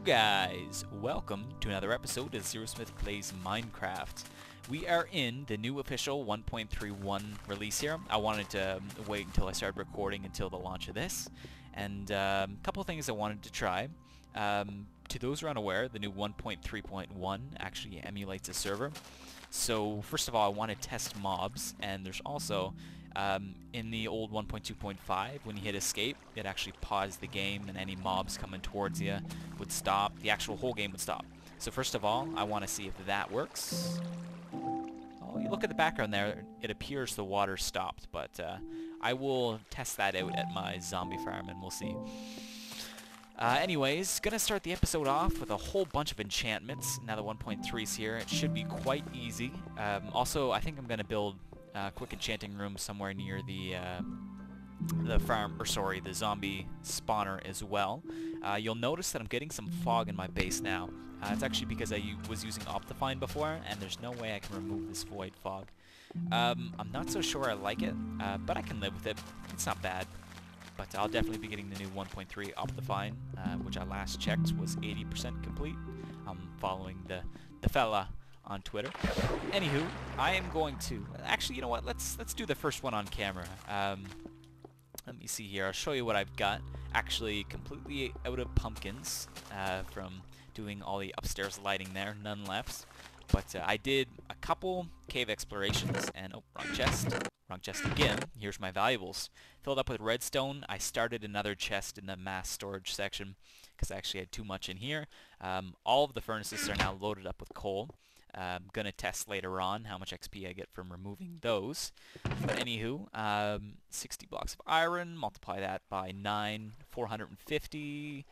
guys, welcome to another episode of Zer0smith Plays Minecraft. We are in the new official 1.31 release here. I wanted to wait until I started recording until the launch of this, and a couple of things I wanted to try. To those who are unaware, the new 1.3.1 actually emulates a server. So first of all, I want to test mobs, and there's also in the old 1.2.5, when you hit escape, it actually paused the game and any mobs coming towards you would stop. The actual whole game would stop. So first of all, I want to see if that works. Oh, you look at the background there, it appears the water stopped, but I will test that out at my zombie farm and we'll see. Anyways, gonna start the episode off with a whole bunch of enchantments. Now the 1.3's here, it should be quite easy. Also, I think I'm gonna build a quick enchanting room somewhere near the farm, or sorry, the zombie spawner as well. You'll notice that I'm getting some fog in my base now. It's actually because I was using Optifine before, and there's no way I can remove this void fog. I'm not so sure I like it, but I can live with it. It's not bad. But I'll definitely be getting the new 1.3 Optifine, which I last checked was 80% complete. I'm following the fella on Twitter. Anywho, I am going to... Actually, you know what? Let's do the first one on camera. Let me see here. I'll show you what I've got. Actually, completely out of pumpkins from doing all the upstairs lighting there. None left. But I did a couple cave explorations, and... Oh, wrong chest. Wrong chest again. Here's my valuables. Filled up with redstone. I started another chest in the mass storage section because I actually had too much in here. All of the furnaces are now loaded up with coal. I'm going to test later on how much XP I get from removing those. But anywho, 60 blocks of iron, multiply that by 9, 450.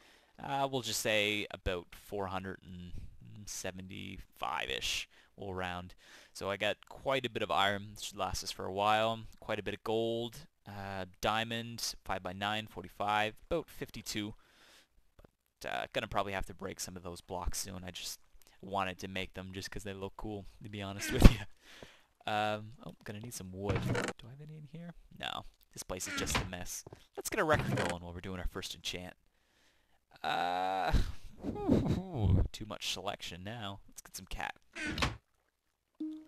We'll just say about 475-ish. We'll round. So I got quite a bit of iron. This should last us for a while. Quite a bit of gold. Diamond, 5 by 9, 45. About 52. But gonna probably have to break some of those blocks soon. I just wanted to make them just because they look cool, to be honest with you. Oh, gonna need some wood. Do I have any in here? No. This place is just a mess. Let's get a record going while we're doing our first enchant. Too much selection now. Let's get some cat.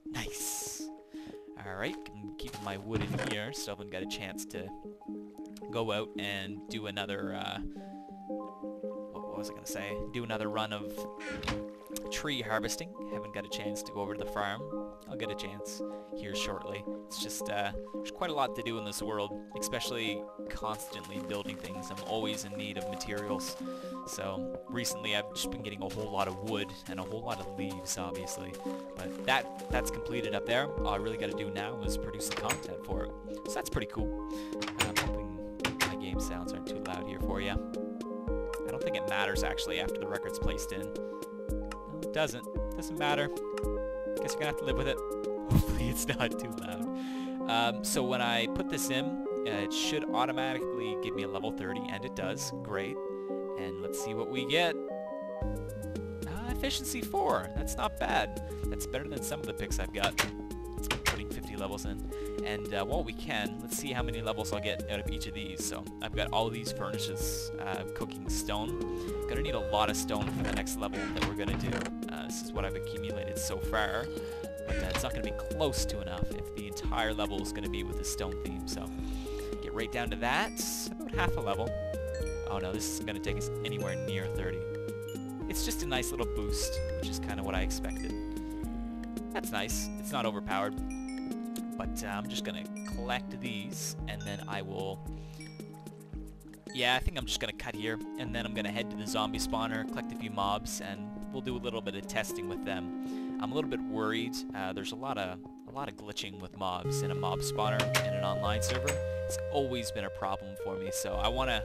Nice. Alright, I'm keeping my wood in here, so I haven't got a chance to go out and do another, what was I gonna say? Do another run of tree harvesting. Haven't got a chance to go over to the farm. I'll get a chance here shortly. It's just, there's quite a lot to do in this world, especially constantly building things. I'm always in need of materials. So recently I've just been getting a whole lot of wood and a whole lot of leaves, obviously. But that's completed up there. All I really got to do now is produce the content for it. So that's pretty cool. I'm hoping my game sounds aren't too loud here for you. I don't think it matters actually after the record's placed in. No, it doesn't. Doesn't matter. Guess you're gonna have to live with it. Hopefully it's not too loud. So when I put this in, it should automatically give me a level 30, and it does. Great. And let's see what we get. Efficiency 4. That's not bad. That's better than some of the picks I've got. Putting 50 levels in. And while we can, let's see how many levels I'll get out of each of these. So I've got all of these furnaces cooking stone. Gonna need a lot of stone for the next level that we're gonna do. This is what I've accumulated so far. But it's not gonna be close to enough if the entire level is gonna be with the stone theme. So get right down to that. About half a level. Oh no, this isn't going to take us anywhere near 30. It's just a nice little boost, which is kind of what I expected. That's nice. It's not overpowered. But I'm just going to collect these, and then I will... Yeah, I think I'm just going to cut here, and then I'm going to head to the zombie spawner, collect a few mobs, and we'll do a little bit of testing with them. I'm a little bit worried. There's a lot of glitching with mobs in a mob spawner in an online server. It's always been a problem for me, so I want to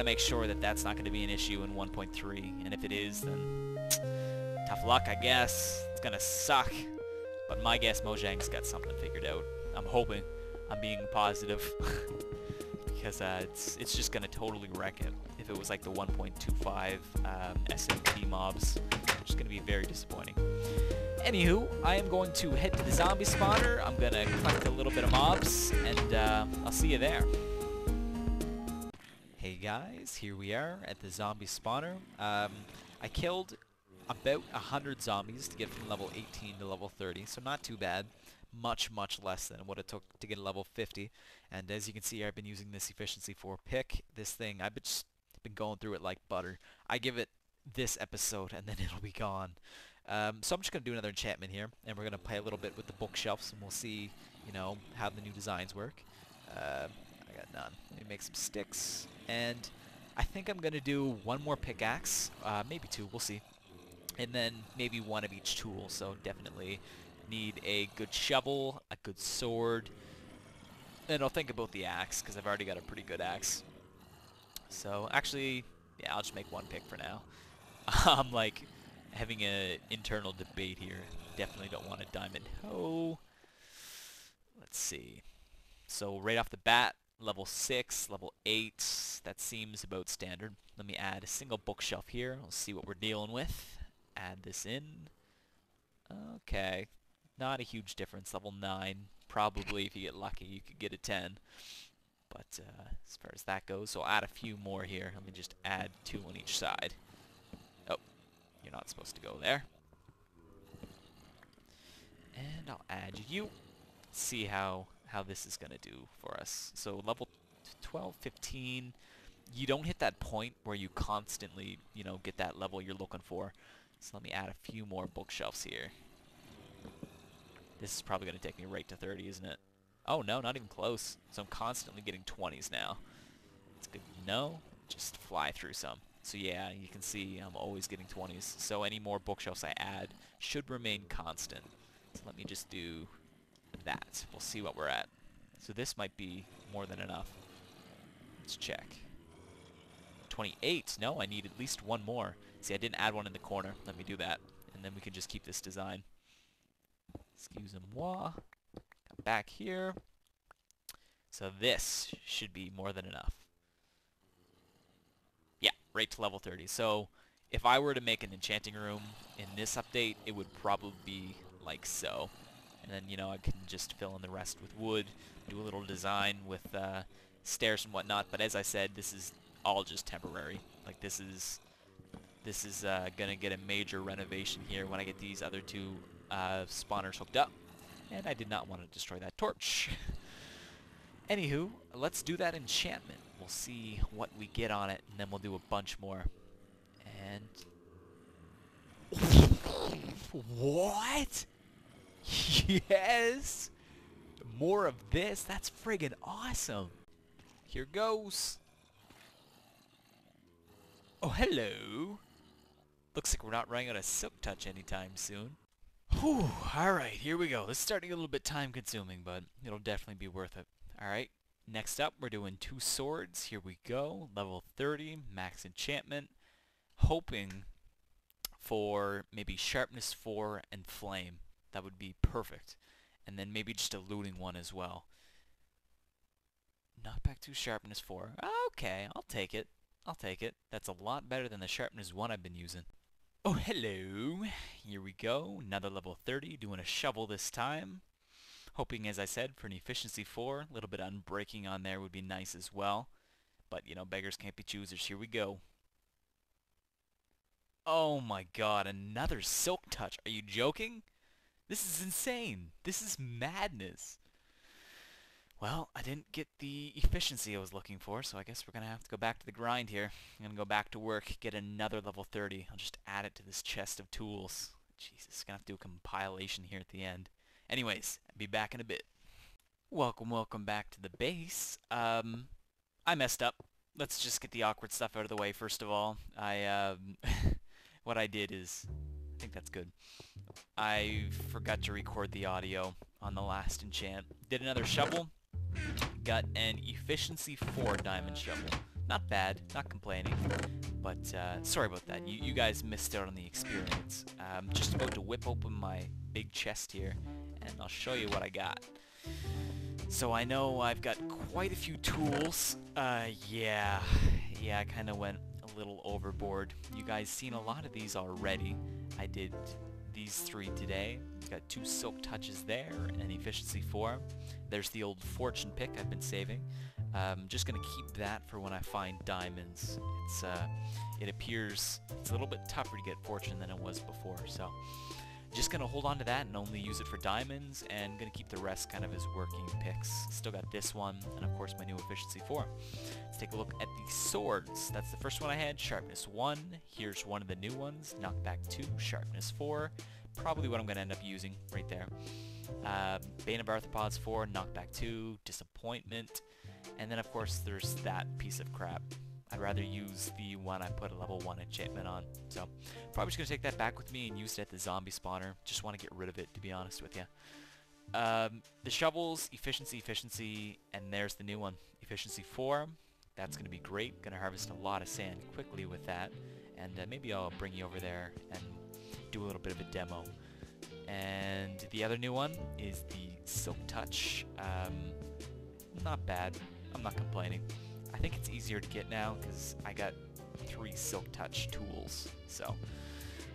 make sure that that's not going to be an issue in 1.3, and if it is, then tough luck, I guess. It's going to suck, but my guess Mojang's got something figured out. I'm hoping. I'm being positive, because it's just going to totally wreck it. If it was like the 1.25 SMP mobs, it's just going to be very disappointing. Anywho, I am going to head to the zombie spawner. I'm going to collect a little bit of mobs, and I'll see you there. Hey guys, here we are at the zombie spawner. I killed about 100 zombies to get from level 18 to level 30, so not too bad. Much, much less than what it took to get a level 50. And as you can see, I've been using this efficiency 4 pick. This thing, I've just been going through it like butter. I give it this episode, and then it'll be gone. So I'm just going to do another enchantment here, and we're going to play a little bit with the bookshelves, and we'll see, you know, how the new designs work. I got none. Let me make some sticks, and I think I'm going to do one more pickaxe, maybe two, we'll see. And then maybe one of each tool, so definitely need a good shovel, a good sword, and I'll think about the axe, because I've already got a pretty good axe. So, actually, yeah, I'll just make one pick for now. I'm, like, having an internal debate here. Definitely don't want a diamond hoe. Let's see. So, right off the bat, level 6, level 8, that seems about standard. Let me add a single bookshelf here. We'll see what we're dealing with. Add this in. Okay. Not a huge difference. Level 9. Probably, if you get lucky, you could get a 10. But as far as that goes, so I'll add a few more here. Let me just add 2 on each side. Oh, you're not supposed to go there. And I'll add you. See how this is going to do for us. So level 12, 15, you don't hit that point where you constantly, you know, get that level you're looking for. So let me add a few more bookshelves here. This is probably going to take me right to 30, isn't it? Oh, no, not even close. So I'm constantly getting 20s now. It's good to know. Just fly through some. So yeah, you can see I'm always getting 20s. So any more bookshelves I add should remain constant. So let me just do that. We'll see what we're at. So this might be more than enough. Let's check. 28. No, I need at least one more. See, I didn't add one in the corner. Let me do that. And then we can just keep this design. Excusez-moi. Come back here. So this should be more than enough. Yeah, right to level 30. So if I were to make an enchanting room in this update, it would probably be like so. And then, you know, I can just fill in the rest with wood, do a little design with stairs and whatnot. But as I said, this is all just temporary. Like, this is going to get a major renovation here when I get these other two spawners hooked up. And I did not want to destroy that torch. Anywho, let's do that enchantment. We'll see what we get on it, and then we'll do a bunch more. And... What? Yes! More of this? That's friggin' awesome. Here goes. Oh, hello. Looks like we're not running out of silk touch anytime soon. Whew, alright, here we go. This is starting a little bit time consuming, but it'll definitely be worth it. Alright, next up we're doing 2 swords. Here we go. Level 30, max enchantment. Hoping for maybe sharpness 4 and flame. That would be perfect. And then maybe just a looting one as well. Knockback 2, sharpness 4. Okay, I'll take it. I'll take it. That's a lot better than the sharpness 1 I've been using. Oh, hello. Here we go. Another level 30, doing a shovel this time. Hoping, as I said, for an efficiency 4. A little bit of unbreaking on there would be nice as well. But, you know, beggars can't be choosers. Here we go. Oh my god, another silk touch. Are you joking? This is insane. This is madness. Well, I didn't get the efficiency I was looking for, so I guess we're going to have to go back to the grind here. I'm going to go back to work, get another level 30. I'll just add it to this chest of tools. Jesus, going to have to do a compilation here at the end. Anyways, I'll be back in a bit. Welcome back to the base. I messed up. Let's just get the awkward stuff out of the way first of all. What I did is... I think that's good. I forgot to record the audio on the last enchant. Did another shovel. Got an efficiency 4 diamond shovel. Not bad, not complaining. But, sorry about that. You guys missed out on the experience. I'm just about to whip open my big chest here, and I'll show you what I got. So I know I've got quite a few tools. Yeah, I kind of went a little overboard. You guys seen a lot of these already. I did these 3 today. Got 2 silk touches there, and efficiency 4. There's the old fortune pick I've been saving. Just gonna keep that for when I find diamonds. It appears it's a little bit tougher to get fortune than it was before, so just gonna hold on to that and only use it for diamonds, and gonna keep the rest kind of as working picks. Still got this one, and of course my new efficiency 4. Let's take a look at the swords. That's the first one I had, sharpness 1. Here's one of the new ones, knockback 2, sharpness 4. Probably what I'm gonna end up using right there. Bane of Arthropods 4, knockback 2, disappointment, and then of course there's that piece of crap. I'd rather use the one I put a level 1 enchantment on. So, probably just going to take that back with me and use it at the zombie spawner. Just want to get rid of it, to be honest with you. The shovels, efficiency, and there's the new one. Efficiency 4. That's going to be great. Going to harvest a lot of sand quickly with that. And maybe I'll bring you over there and do a little bit of a demo. And the other new one is the Silk Touch. Not bad. I'm not complaining. I think it's easier to get now because I got 3 Silk Touch tools. So,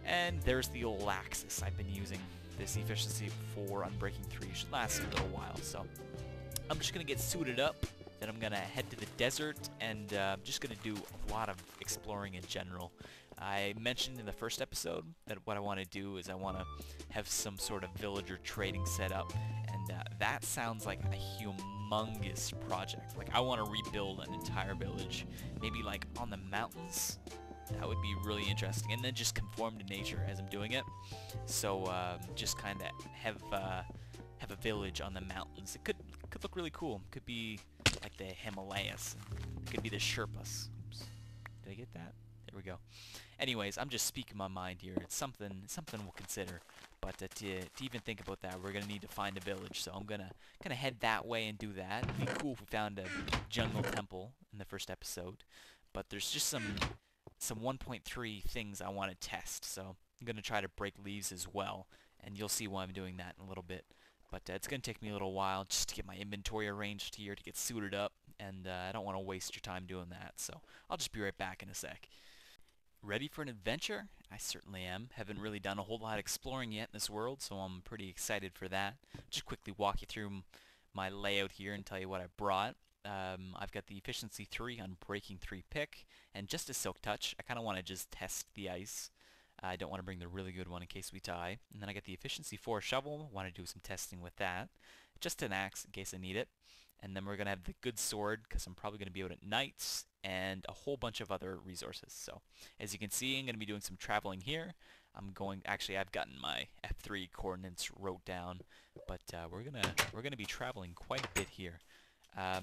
and there's the old Axis I've been using. This efficiency 4 Unbreaking 3 should last a little while. So, I'm just gonna get suited up. Then I'm gonna head to the desert and just gonna do a lot of exploring in general. I mentioned in the first episode that what I want to do is I want to have some sort of villager trading set up, and that sounds like a humongous project. Like, I want to rebuild an entire village, maybe like on the mountains. That would be really interesting, and then just conform to nature as I'm doing it. So just kind of have a village on the mountains. It could look really cool. It could be like the Himalayas. It could be the Sherpas. Oops. Did I get that? There we go. Anyways, I'm just speaking my mind here. It's something we'll consider. But to even think about that, we're gonna need to find a village. So I'm gonna head that way and do that. It'd be cool if we found a jungle temple in the first episode. But there's just some 1.3 things I want to test. So I'm gonna try to break leaves as well, and you'll see why I'm doing that in a little bit. But it's gonna take me a little while just to get my inventory arranged here, to get suited up, and I don't want to waste your time doing that. So I'll just be right back in a sec. Ready for an adventure? I certainly am. Haven't really done a whole lot of exploring yet in this world, so I'm pretty excited for that. Just quickly walk you through my layout here and tell you what I brought. I've got the efficiency 3 on breaking 3 pick, and just a silk touch. I kind of want to just test the ice. I don't want to bring the really good one in case we die. And then I got the efficiency 4 shovel. Want to do some testing with that. Just an axe in case I need it. And then we're going to have the good sword, because I'm probably going to be out at nights, and a whole bunch of other resources. So, as you can see, I'm going to be doing some traveling here. Actually, I've gotten my F3 coordinates wrote down, but we're gonna be traveling quite a bit here.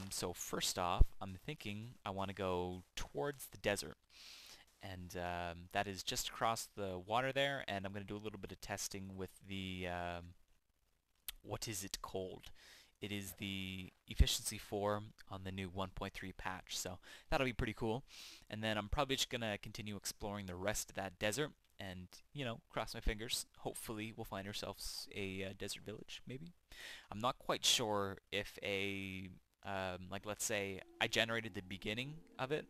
So first off, I'm thinking I want to go towards the desert, and that is just across the water there, and I'm going to do a little bit of testing with the, what is it called? It is the efficiency 4 on the new 1.3 patch, so that'll be pretty cool. And then I'm probably just going to continue exploring the rest of that desert, and, you know, cross my fingers. Hopefully we'll find ourselves a desert village, maybe. I'm not quite sure if like, let's say I generated the beginning of it,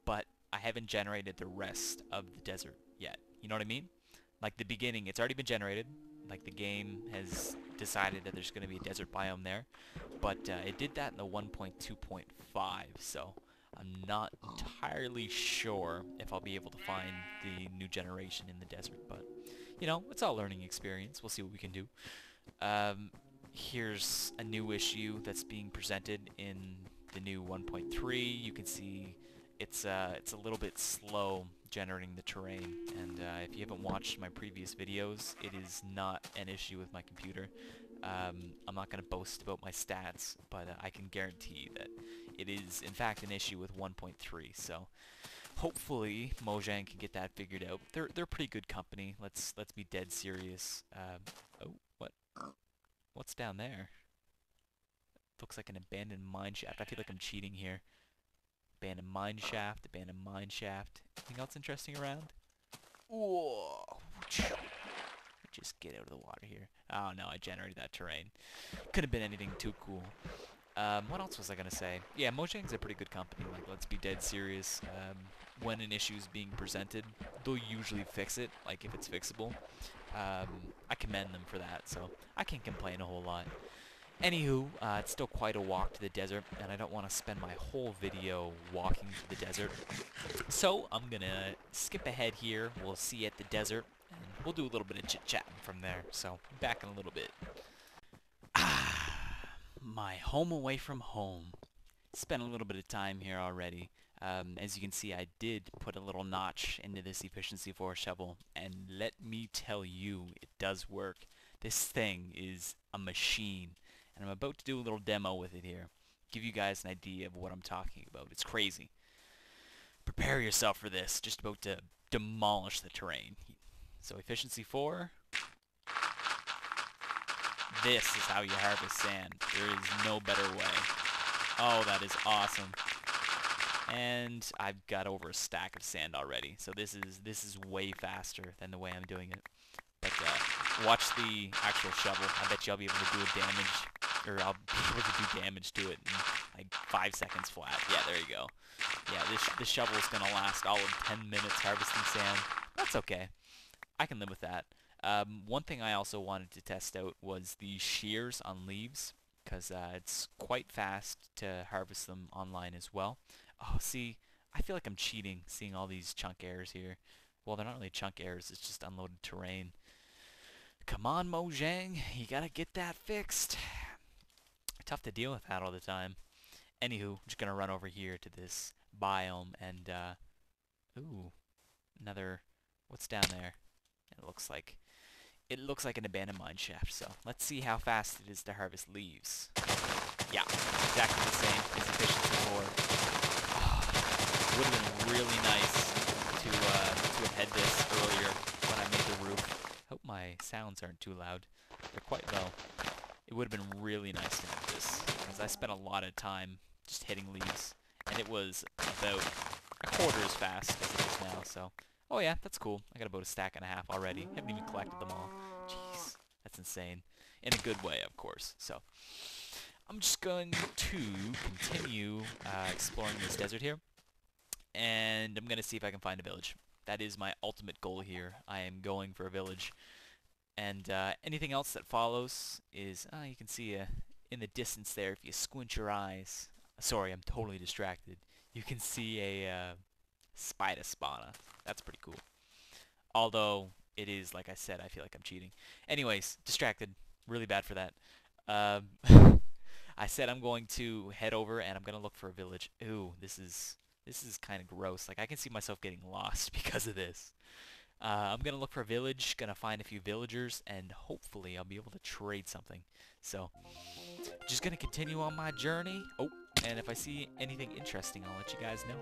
but I haven't generated the rest of the desert yet. You know what I mean? Like, the beginning, it's already been generated. Like, the game has decided that there's going to be a desert biome there, but it did that in the 1.2.5, so I'm not entirely sure if I'll be able to find the new generation in the desert, but, you know, it's all a learning experience. We'll see what we can do. Here's a new issue that's being presented in the new 1.3. You can see it's a little bit slow generating the terrain, and if you haven't watched my previous videos, it is not an issue with my computer. I'm not going to boast about my stats, but I can guarantee that it is in fact an issue with 1.3, so hopefully Mojang can get that figured out. They're a pretty good company. Let's be dead serious. Oh, what's down there? Looks like an abandoned mine shaft. I feel like I'm cheating here. Abandoned mine shaft, abandoned mine shaft. Anything else interesting around? Whoa! Just get out of the water here. Oh no, I generated that terrain. Could have been anything too cool. What else was I gonna say? Yeah, Mojang's a pretty good company. Like, let's be dead serious. When an issue's being presented, they'll usually fix it, like if it's fixable. I commend them for that, so I can't complain a whole lot. Anywho, it's still quite a walk to the desert, and I don't want to spend my whole video walking to the desert. So I'm gonna skip ahead here. We'll see you at the desert, and we'll do a little bit of chit-chatting from there. So back in a little bit. My home away from home. Spent a little bit of time here already. As you can see, I did put a little notch into this efficiency 4 shovel, and let me tell you, it does work. This thing is a machine, and I'm about to do a little demo with it here. Give you guys an idea of what I'm talking about. It's crazy. Prepare yourself for this. Just about to demolish the terrain. So efficiency 4. This is how you harvest sand. There is no better way. Oh, that is awesome. And I've got over a stack of sand already. So this is way faster than the way I'm doing it. But watch the actual shovel. I bet you I'll be able to do a damage, or I'll be able to do damage to it in like 5 seconds flat. Yeah, there you go. Yeah, this shovel is gonna last all of 10 minutes harvesting sand. That's okay. I can live with that. One thing I also wanted to test out was the shears on leaves, because it's quite fast to harvest them online as well. Oh, see, I feel like I'm cheating seeing all these chunk errors here. Well, they're not really chunk errors, it's just unloaded terrain. Come on, Mojang, you gotta get that fixed. Tough to deal with that all the time. Anywho, I'm just gonna run over here to this biome and, ooh, another, what's down there? It looks like an abandoned mine shaft, so let's see how fast it is to harvest leaves. Yeah, exactly the same as efficiency 4. Would have been really nice to have had this earlier when I made the roof. Hope my sounds aren't too loud. They're quite low. It would have been really nice to have this, because I spent a lot of time just hitting leaves, and it was about a quarter as fast as it is now, so... Oh yeah, that's cool. I got about a stack and a half already. Haven't even collected them all. Jeez, that's insane. In a good way, of course. So, I'm just going to continue exploring this desert here, and I'm going to see if I can find a village. That is my ultimate goal here. I am going for a village. And anything else that follows is, you can see in the distance there, if you squint your eyes. Sorry, I'm totally distracted. You can see a spider spawner. That's pretty cool. Although, it is, like I said, I feel like I'm cheating. Anyways, distracted. Really bad for that. I said I'm going to head over and I'm going to look for a village. Ooh, this is kind of gross. Like, I can see myself getting lost because of this. I'm going to look for a village, going to find a few villagers, and hopefully I'll be able to trade something. So, just going to continue on my journey. Oh, and if I see anything interesting, I'll let you guys know.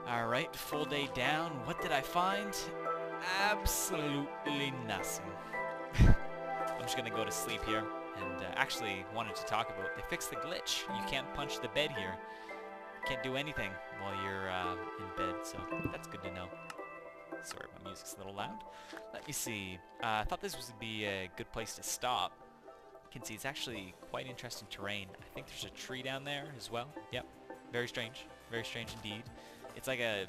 Alright, full day down. What did I find? Absolutely nothing. I'm just gonna go to sleep here, and actually wanted to talk about, they fixed the glitch. You can't punch the bed here. Can't do anything while you're in bed, so that's good to know. Sorry, my music's a little loud. Let me see. I thought this would be a good place to stop. You can see it's actually quite interesting terrain. I think there's a tree down there as well. Yep, very strange indeed. It's like a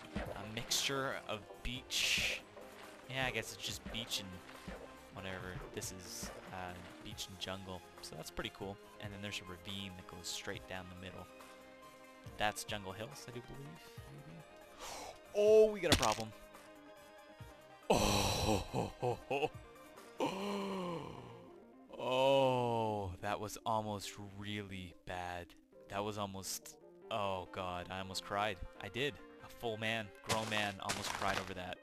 mixture of beach. Yeah, I guess it's just beach and whatever. This is beach and jungle, so that's pretty cool. And then there's a ravine that goes straight down the middle. That's Jungle Hills, I do believe. Maybe. Oh, we got a problem. Oh, oh, that was almost really bad. That was almost, oh God, I almost cried. I did. A full man, grown man, almost cried over that.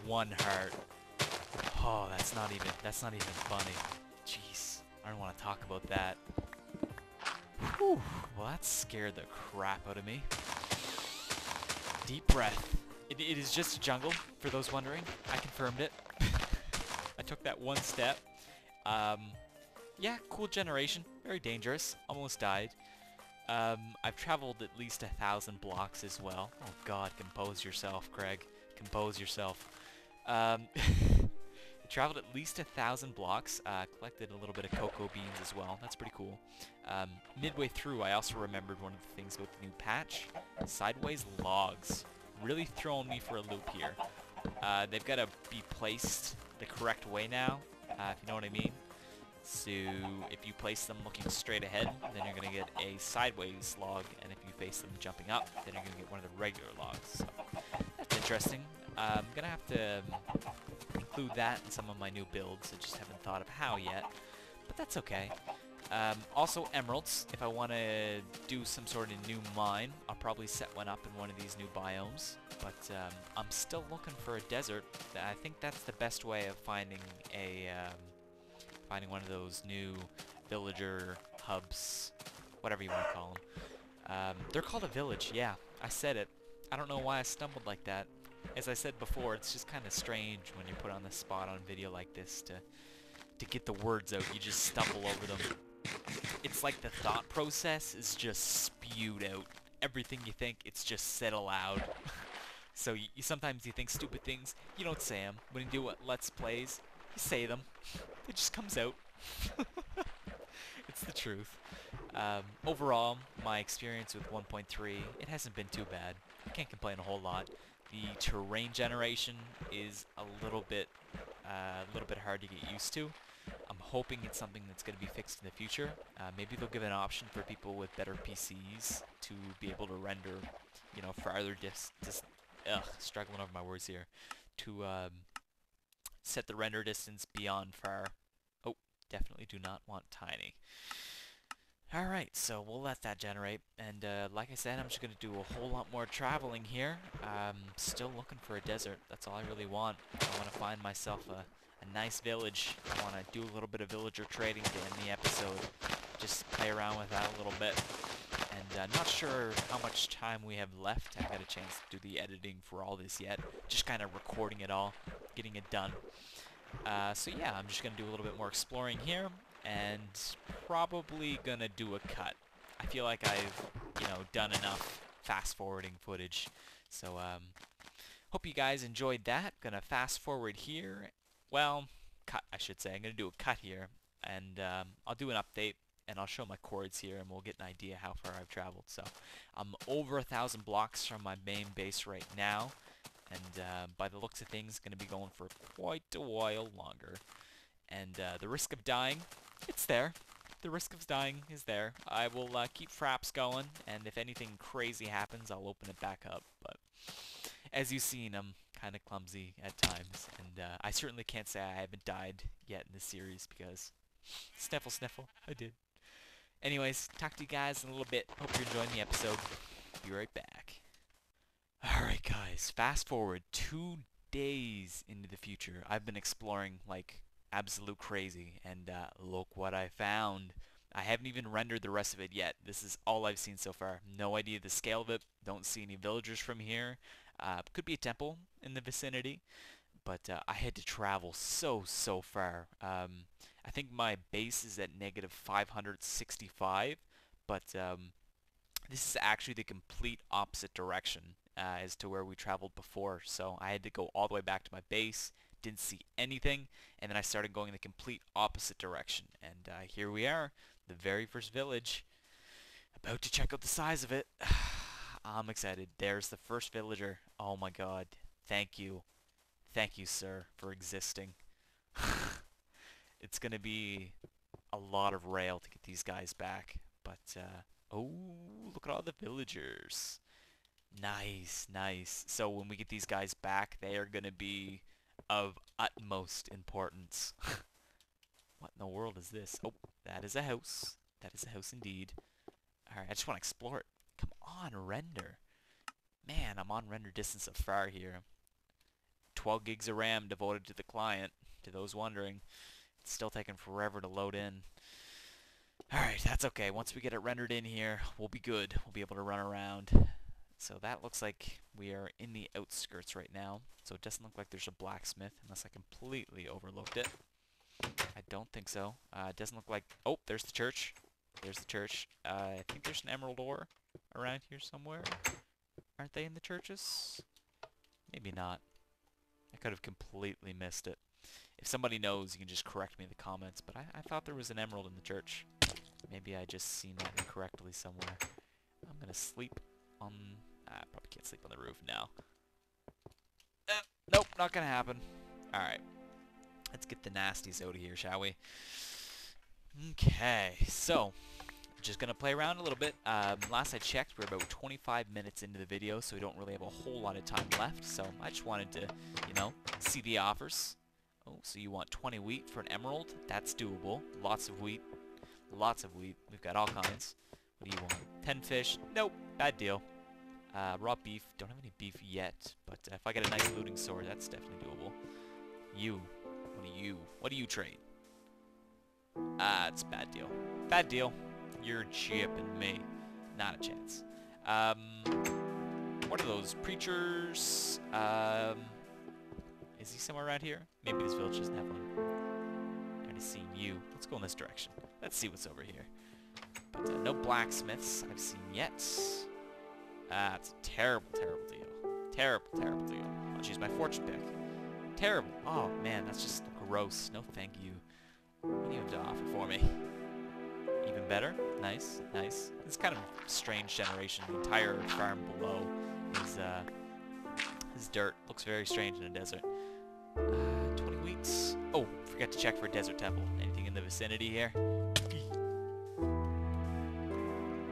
One heart. Oh, that's not even funny. Jeez, I don't want to talk about that. Whew. Well, that scared the crap out of me. Deep breath. It is just a jungle, for those wondering. I confirmed it. I took that one step. Yeah, cool generation. Very dangerous. Almost died. I've traveled at least 1,000 blocks as well. Oh God, compose yourself, Craig. Compose yourself. Traveled at least 1,000 blocks. Collected a little bit of cocoa beans as well. That's pretty cool. Midway through, I also remembered one of the things about the new patch. Sideways logs. Really throwing me for a loop here. They've got to be placed the correct way now, if you know what I mean. So if you place them looking straight ahead, then you're going to get a sideways log, and if you face them jumping up, then you're going to get one of the regular logs. So that's interesting. I'm going to have to include that in some of my new builds. I just haven't thought of how yet, but that's okay. Also emeralds. If I want to do some sort of new mine, I'll probably set one up in one of these new biomes. But I'm still looking for a desert. I think that's the best way of finding finding one of those new villager hubs, whatever you want to call them. They're called a village. Yeah, I said it. I don't know why I stumbled like that. As I said before, it's just kind of strange when you're put on the spot on video like this to get the words out. You just stumble over them. It's like the thought process is just spewed out. Everything you think, it's just said aloud. So sometimes you think stupid things, you don't say them. When you do what Let's Plays, you say them. It just comes out. It's the truth. Overall, my experience with 1.3, it hasn't been too bad. I can't complain a whole lot. The terrain generation is a little bit hard to get used to. I'm hoping it's something that's going to be fixed in the future. Maybe they'll give an option for people with better PCs to be able to render, you know, farther struggling over my words here. To set the render distance beyond far. Oh, definitely do not want tiny. Alright, so we'll let that generate, and like I said, I'm just going to do a whole lot more traveling here. Still looking for a desert. That's all I really want. I want to find myself a nice village. I want to do a little bit of villager trading to end the episode. Just play around with that a little bit. And not sure how much time we have left. I haven't had a chance to do the editing for all this yet. Just kind of recording it all, getting it done. So yeah, I'm just going to do a little bit more exploring here, and probably going to do a cut. I feel like I've, you know, done enough fast-forwarding footage. So, hope you guys enjoyed that. Gonna fast-forward here. Well, cut, I should say. I'm going to do a cut here, and I'll do an update, and I'll show my chords here, and we'll get an idea how far I've traveled. So, I'm over 1,000 blocks from my main base right now, and by the looks of things, going to be going for quite a while longer. And the risk of dying, it's there. The risk of dying is there. I will keep fraps going, and if anything crazy happens, I'll open it back up. But as you've seen, I'm kind of clumsy at times, and I certainly can't say I haven't died yet in this series, because sniffle, sniffle, I did. Anyways, talk to you guys in a little bit. Hope you're enjoying the episode. Be right back. Alright guys, fast forward 2 days into the future. I've been exploring like absolute crazy, and look what I found. I haven't even rendered the rest of it yet. This is all I've seen so far. No idea the scale of it. Don't see any villagers from here. Could be a temple in the vicinity, but I had to travel so far. I think my base is at negative 565, but this is actually the complete opposite direction as to where we traveled before. So I had to go all the way back to my base, didn't see anything, and then I started going in the complete opposite direction. And here we are, the very first village. About to check out the size of it. I'm excited. There's the first villager. Oh my god. Thank you. Thank you, sir, for existing. It's gonna be a lot of rail to get these guys back. But, oh, look at all the villagers. Nice, nice. So when we get these guys back, they are going to be of utmost importance. What in the world is this? Oh, that is a house. That is a house indeed. Alright, I just want to explore it. Come on, render. Man, I'm on render distance of far here. 12 gigs of RAM devoted to the client. To those wondering, it's still taking forever to load in. Alright, that's okay. Once we get it rendered in here, we'll be good. We'll be able to run around. So that looks like we are in the outskirts right now. So it doesn't look like there's a blacksmith, unless I completely overlooked it. I don't think so. It doesn't look like... Oh, there's the church. There's the church. I think there's an emerald ore around here somewhere. Aren't they in the churches? Maybe not. I could have completely missed it. If somebody knows, you can just correct me in the comments. But I thought there was an emerald in the church. Maybe I just seen that incorrectly somewhere. I'm gonna sleep on... I probably can't sleep on the roof now. Nope, not gonna happen. Alright. Let's get the nasties out of here, shall we? Okay, so... just gonna play around a little bit. Last I checked, we're about 25 minutes into the video, so we don't really have a whole lot of time left. So I just wanted to, you know, see the offers. Oh, so you want 20 wheat for an emerald? That's doable. Lots of wheat. Lots of wheat. We've got all kinds. What do you want? 10 fish? Nope. Bad deal. Raw beef. Don't have any beef yet, but if I get a nice looting sword, that's definitely doable. You. What do you? What do you trade? It's a bad deal. Bad deal. You're chipping me. Not a chance. What are those? Preachers? Is he somewhere around here? Maybe this village doesn't have one. I already seen you. Let's go in this direction. Let's see what's over here. But no blacksmiths I've seen yet. It's a terrible, terrible deal. Terrible, terrible deal. I'll use my fortune pick. Terrible. Oh, man, that's just gross. No thank you. What do you have to offer for me? Even better. Nice, nice. It's kind of strange generation. The entire farm below is dirt. Looks very strange in a desert. 20 wheats. Oh, forgot to check for a desert temple. Anything in the vicinity here?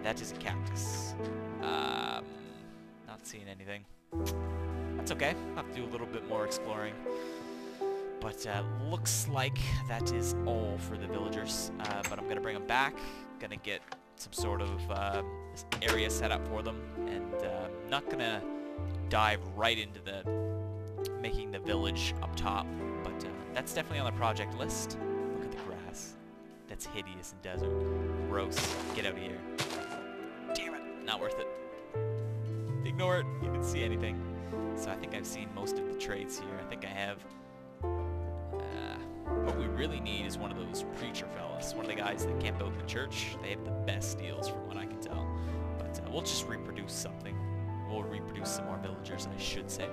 That is a cactus. Not seeing anything. That's okay. I'll have to do a little bit more exploring. But looks like that is all for the villagers. But I'm going to bring them back. Going to get some sort of area set up for them. And not going to dive right into the making the village up top. But that's definitely on the project list. Look at the grass. That's hideous in desert. Gross. Get out of here. Damn it. Not worth it. Ignore it. You didn't see anything. So I think I've seen most of the trades here. I think I have. What we really need is one of those preacher fellas. One of the guys that camp out in the church. They have the best deals from what I can tell. But we'll just reproduce something. We'll reproduce some more villagers, I should say.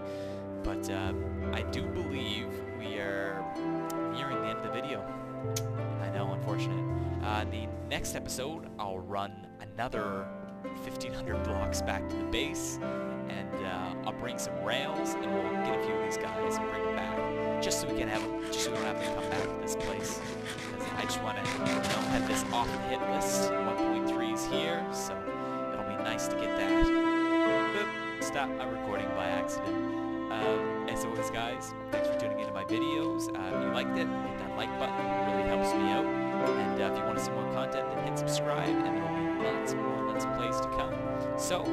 But I do believe we are nearing the end of the video. I know, unfortunate. The next episode, I'll run another 1,500 blocks back to the base. And I'll bring some rails, and we'll get a few of these guys and bring them back. Just so we can have them, just so we don't have to come back to this place. Because I just want to, have this off the hit list. 1.3 is here, so it'll be nice to get that. Boop, stop my recording by accident. As always, guys, thanks for tuning into my videos. If you liked it, hit that like button. It really helps me out. And if you want to see more content, then hit subscribe, and there will be lots more Let's Plays to come. So,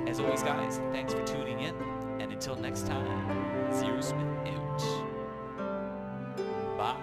as always, guys, thanks for tuning in. And until next time, Zer0smith out. Bye.